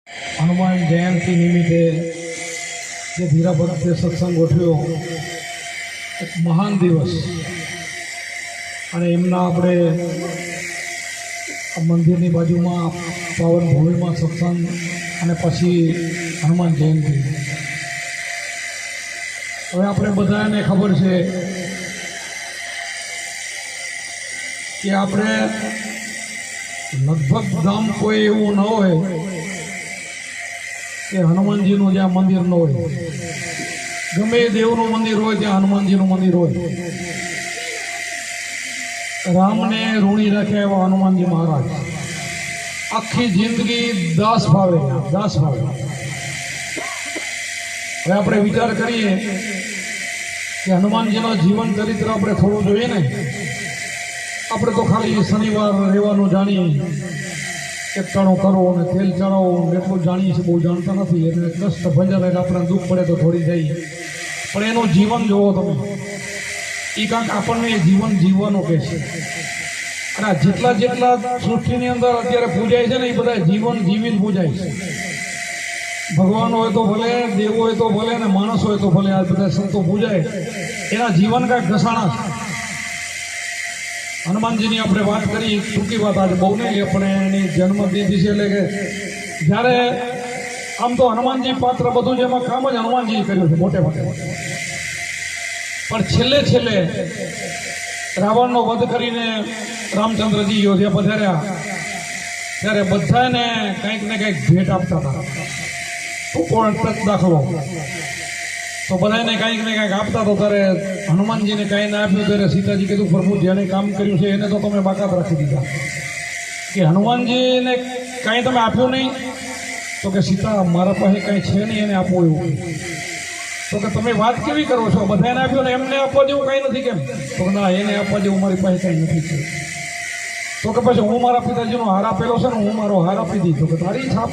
હનુમાન જયંતિ નિમિત્તે જે ધીરાપુરથી સત્સંગ ગોઠવ્યો એક મહાન દિવસ અને એમના આપણે મંદિરની બાજુમાં પાવન ભૂમિમાં સત્સંગ અને પછી હનુમાન જયંતિ. હવે આપણે બધાને ખબર છે કે આપણે લગભગ ગામ કોઈ એવું ન હોય કે હનુમાનજીનું જ્યાં મંદિર ન હોય. ગમે એ દેવનું મંદિર હોય ત્યાં હનુમાનજીનું મંદિર હોય. રામને ઋણી રાખ્યા એવા હનુમાનજી મહારાજ આખી જિંદગી દાસ ભાવે. હવે આપણે વિચાર કરીએ કે હનુમાનજીનો જીવન ચરિત્ર આપણે થોડું જોઈએ ને. આપણે તો ખાલી શનિવાર રહેવાનું જાણીએ, એકટાણું કરો અને તેલ ચડાવો એટલું જાણીએ છીએ, બહુ જાણતા નથી. એટલે કષ્ટ ભંજાર એટલે આપણે દુઃખ પડે તો થોડી જાય. પણ એનું જીવન જોવો તમે, એ કાંઈક આપણને એ જીવન જીવવાનું કહે છે. અને જેટલા સૃષ્ટિની અંદર અત્યારે પૂજાય છે ને એ બધા જીવન જીવીને પૂજાય છે. ભગવાન હોય તો ભલે, દેવ હોય તો ભલે, અને માણસ હોય તો ભલે, આ બધા સંતો પૂજાય એના જીવન કાંઈક ઘસાણા છે. હનુમાનજીની આપણે વાત કરી, ટૂંકી વાત આજે બહુ નહીં, આપણે એની જન્મતિથિ છે. એટલે કે જ્યારે આમ તો હનુમાનજી પાત્ર બધું જેમાં કામ જ હનુમાનજી કર્યું છે મોટે મોટે. પણ છેલ્લે રાવણનો વધ કરીને રામચંદ્રજી અયોધ્યા પધાર્યા ત્યારે બધાને કંઈક ને કંઈક ભેટ આપતા હતા. દાખલો તો બધાને કંઈક ને કંઈક આપતા તો ત્યારે હનુમાનજીને કાંઈ ના આપ્યું ત્યારે સીતાજી કીધું, પ્રભુ જેણે કામ કર્યું છે એને તો તમે બાકાત રાખી દીધા. કે હનુમાનજીને કાંઈ તમે આપ્યું નહીં? તો કે સીતા મારા પાસે કાંઈ છે નહીં, એને આપવું એવું. તો કે તમે વાત કેવી કરો છો? બધાને આપ્યું ને એમને આપવા જેવું કાંઈ નથી કેમ? તો ના, એને આપવા જેવું મારી પાસે કાંઈ નથી. તો કે પછી હું મારા પિતાજીનો હાર આપેલો છે ને, હું મારો હાર આપી દીધો. કે તારી છાપ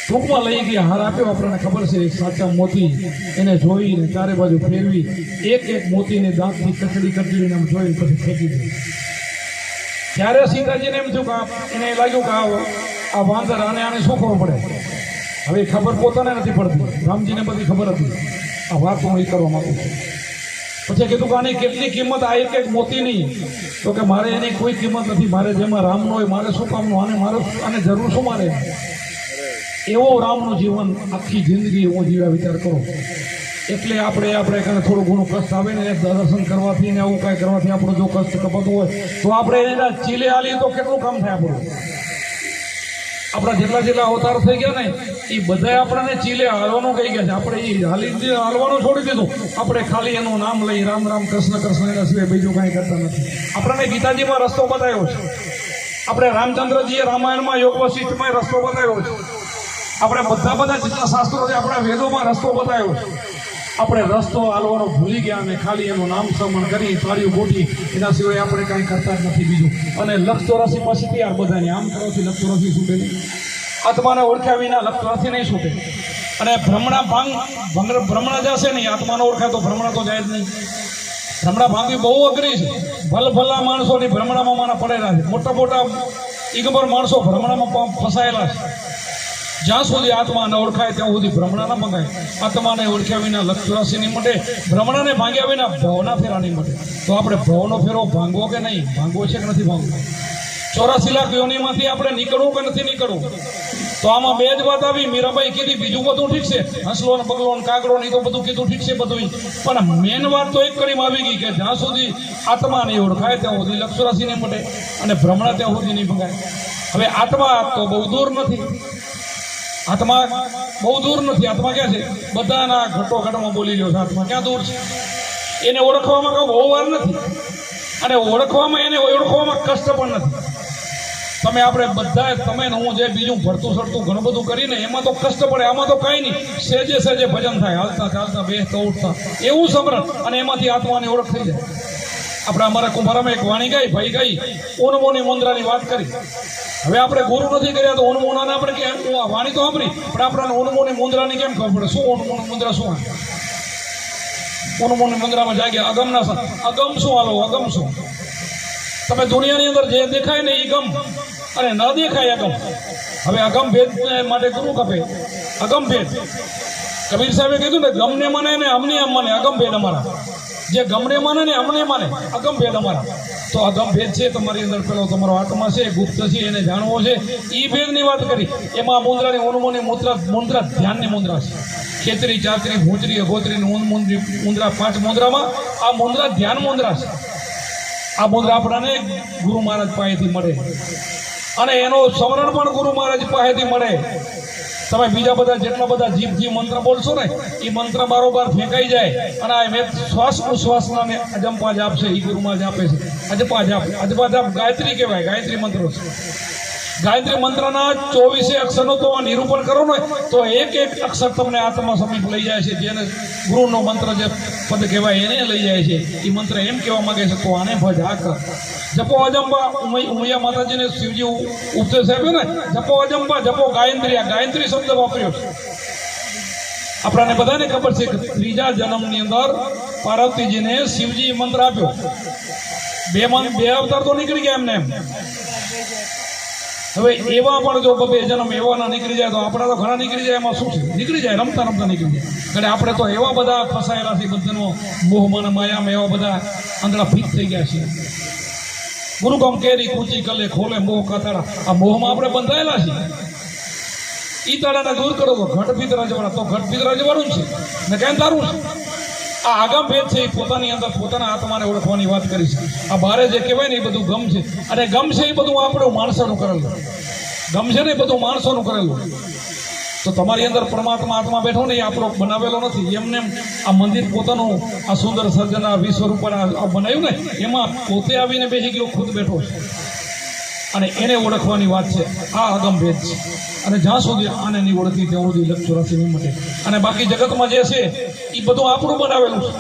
ટૂંકમાં લઈ ગયા. હાર આપ્યો, આપણને ખબર છે સાચા મોતી એને જોઈને ચારે બાજુ ફેરવી એક મોતીને દાંતથી કચડીને આમ જોઈને પછી ફેંકી દીધી. ત્યારે સીતાજીને એમ થયું કે એને લાગ્યું કે આ વાંદર આને શું ખબર પડે? હવે ખબર પોતાને નથી પડતી, રામજીને બધી ખબર હતી. આ વાત હું એ કરવા માંગુ છું. પછી કીધું કે આની કેટલી કિંમત? આ એક મોતીની. તો કે મારે એની કોઈ કિંમત નથી. મારે જેમાં રામનો હોય મારે શું કામનું? આને જરૂર શું મારે? એવો રામનું જીવન આખી જિંદગી એવો જીવા. વિચાર કરો. એટલે આપણે કાંઈ થોડું ઘણું કષ્ટ આવે ને દર્શન કરવાથી ને આવું કાંઈ કરવાથી આપણો જો કષ્ટ કપાતો હોય તો આપણે એના ચીલે હાલીએ તો કેટલું કામ થાય આપણું. આપણા જેટલા અવતાર થઈ ગયા ને એ બધા આપણને ચીલે હાલવાનું કહી ગયા છે. આપણે એ હાલવાનું છોડી દીધું. આપણે ખાલી એનું નામ લઈ રામ રામ કૃષ્ણ કૃષ્ણ એના સિવાય બીજું કાંઈ કરતા નથી. આપણને ગીતાજીમાં રસ્તો બતાવ્યો છે. આપણે રામચંદ્રજીએ રામાયણમાં યોગ વશિષ્ઠમાં રસ્તો બતાવ્યો છે. આપણે બધા જેટલા શાસ્ત્રો છે આપણા વેદોમાં રસ્તો બતાવ્યો છે. આપણે રસ્તો હાલવાનો ભૂલી ગયા અને ખાલી એનું નામ સ્મરણ કરી તાળીઓ ગોઠી એના સિવાય આપણે કાંઈ કરતા જ નથી બીજું. અને લક્ષ ચોરાસી પછી તૈયાર બધાને આમ કરવાથી લક્ષ ચોરાસી છૂટે નહીં. આત્માને ઓળખ્યા વિના લક્ષ ચોરાસી નહીં છૂટે. અને ભ્રમણા જશે નહીં. આત્માને ઓળખાય તો ભ્રમણા તો જાય જ નહીં. ભ્રમણા ભાંગવી બહુ અઘરી છે. ભલા માણસોની ભ્રમણામાં માના પડેલા છે. મોટા ઈગબર માણસો ભ્રમણામાં ફસાયેલા છે. જ્યાં સુધી આત્મા ન ઓળખાય ત્યાં સુધી ભ્રમણા ન મંગાય. આત્માને ઓળખ્યા વિના લક્ષ ચોરાસી નહીં મટે. ભ્રમણાને ભાંગ્યા વિના ભવના ફેરા નહીં મટે. તો આપણે ભવનો ફેરો ભાંગવો કે નહીં? ભાંગવો છે કે નથી ભાંગવો? 84 લાખ યોનિમાંથી આપણે નીકળવું કે નથી નીકળવું? તો આમાં બે જ વાત આવી. મીરાબાઈ કીધી બીજું બધું ઠીક છે, હસલો ને બગલો ને કાગડો ને તો બધું કીધું ઠીક છે બધું. પણ મેન વાત તો એક કરીમાં આવી ગઈ કે જ્યાં સુધી આત્મા નહીં ઓળખાય ત્યાં સુધી લક્ષ ચોરાસી નહીં મટે અને ભ્રમણા ત્યાં સુધી નહીં ભંગાય. હવે આત્મા તો બહુ દૂર નથી. આત્મા ક્યાં છે? બધાના ઘટોઘટમાં બોલી રહ્યો છે. આત્મા ક્યાં દૂર છે? એને ઓળખવામાં કોઈ બહુ વાર નથી. અને ઓળખવામાં કષ્ટ પણ નથી. આપણે બધા તમે હું જે બીજું ભરતું સરતું ઘણું બધું કરીને એમાં તો કષ્ટ પડે. આમાં તો કાંઈ નહીં. સેજે ભજન થાય, હાલતા ચાલતા બેસતા ઉઠતા એવું સમરણ. અને એમાંથી આત્માની ઓળખ થઈ જાય. આપણે અમારા કુંભારામાં એક વાણી ગાઈ, ભાઈ ગાઈ ઓનમોની મુદ્રાની વાત કરી. હવે આપણે ગુરુ નથી કર્યા તો ઓનમોનાને આપણે કેમ વાણી તો સાંભળી, પણ આપણને ઓનમોની મુદ્રાની કેમ ખબર પડે? શું ઓનમોની મુદ્રા શું? ઓનમોની મુદ્રામાં જાગ્યા અગમ શું? હાલો અગમ શું? તમે દુનિયાની અંદર જે દેખાય ને એ ગમ અને ન દેખાય અગમ. હવે અગમ ભેદ માટે ગુરુ કપે અગમ ભેદ કબીર સાહેબે કીધું ને ગમને માને ને અમને એમ માને અગમ ભેદ અમારા જે ગમને માને ને અમને માને અગમ ભેદ અમારા તો અગમ ભેદ છે તમારી અંદર પેલો તમારો આત્મા છે ગુપ્ત છે એને જાણવો છે એ ભેદની વાત કરી એમાં મુદ્રાની ઓનમોની મુદ્રા ધ્યાનની મુદ્રા છે ખેતરી ચાતરી ભૂતરી અગોતરી મુદ્રા 5 મુદ્રામાં આ મુદ્રા ધ્યાન મુદ્રા છે આ મુદ્રા આપણને ગુરુ મહારાજ પાસેથી મળે અને એનો સ્મરણ પણ ગુરુ મહારાજ પાસેથી મળે તમે બીજા બધા જેટલા બધા જીભથી મંત્ર બોલશો ને એ મંત્ર બારોબાર ફેંકાઈ જાય અને આ મેં શ્વાસ ઉશ્વાસના ને અજંપા જાપ છે એ ગુરુ મહારાજ આપે છે અજપા જાપ ગાયત્રી કહેવાય ગાયત્રી મંત્રો છે ગાયત્રી મંત્રના 24 અક્ષરનો તો નિરૂપણ કરો ને તો એક અક્ષર તમને આત્મા સમીપ લઈ જાય છે જેને ગુરુનો મંત્ર જે પદ કહેવાય એને લઈ જાય છે એ મંત્ર એમ કહેવા માંગે છે તો આને ભજ આ કર જપો અજંપા ઉમૈયા માતાજીને શિવજી ઉપદેશ આપ્યો ને જપો અજંપા જપો ગાયત્રી આ ગાયત્રી શબ્દ વાપર્યો છે આપણને બધાને ખબર છે કે ત્રીજા જન્મની અંદર પાર્વતીજીને શિવજી મંત્ર આપ્યો બે અવતાર તો નીકળી ગયા એમને એમ હવે એવા પણ જો બે જન્મ એવાના નીકળી જાય તો આપણા તો ઘણા નીકળી જાય એમાં શું છે નીકળી જાય રમતા રમતા નીકળી જાય એટલે આપણે તો એવા બધા ફસાયેલા છે બધાનો મોહમાં માયામાં એવા બધા આંધળા ફીટ થઈ ગયા છે ગુરુકમ કેરી કૂચી કલે ખોલે મોહ કાતાડા આ મોહમાં આપણે બંધાયેલા છીએ ઈ તાળાને દૂર કરો તો ઘટ ભીતર અજવાળા તો ઘટ ભીતર અજવાળું છે ને કેમ તારું છે આ આગમ ભેદ છે એ પોતાની અંદર પોતાના આત્માને ઓળખવાની વાત કરી છે આ બારે જે કહેવાય ને એ બધું ગમ છે અને ગમ છે એ બધું આપણું માણસોનું કરેલું ગમ છે ને એ બધું માણસોનું કરેલું તો તમારી અંદર પરમાત્મા આત્મા બેઠો ને એ આપણો બનાવેલો નથી એમને આ મંદિર પોતાનું આ સુંદર સર્જન આ વિશ્વરૂપના બનાવ્યું ને એમાં પોતે આવીને બેસી ગયો ખુદ બેઠો છે અને એને ઓળખવાની વાત છે આ અગમ ભેદ છે અને જ્યાં સુધી આને નહીં ઓળખી ત્યાં સુધી લક્ષ ચોરાસી નહીં મળે અને બાકી જગતમાં જે છે એ બધું આપણું બનાવેલું છે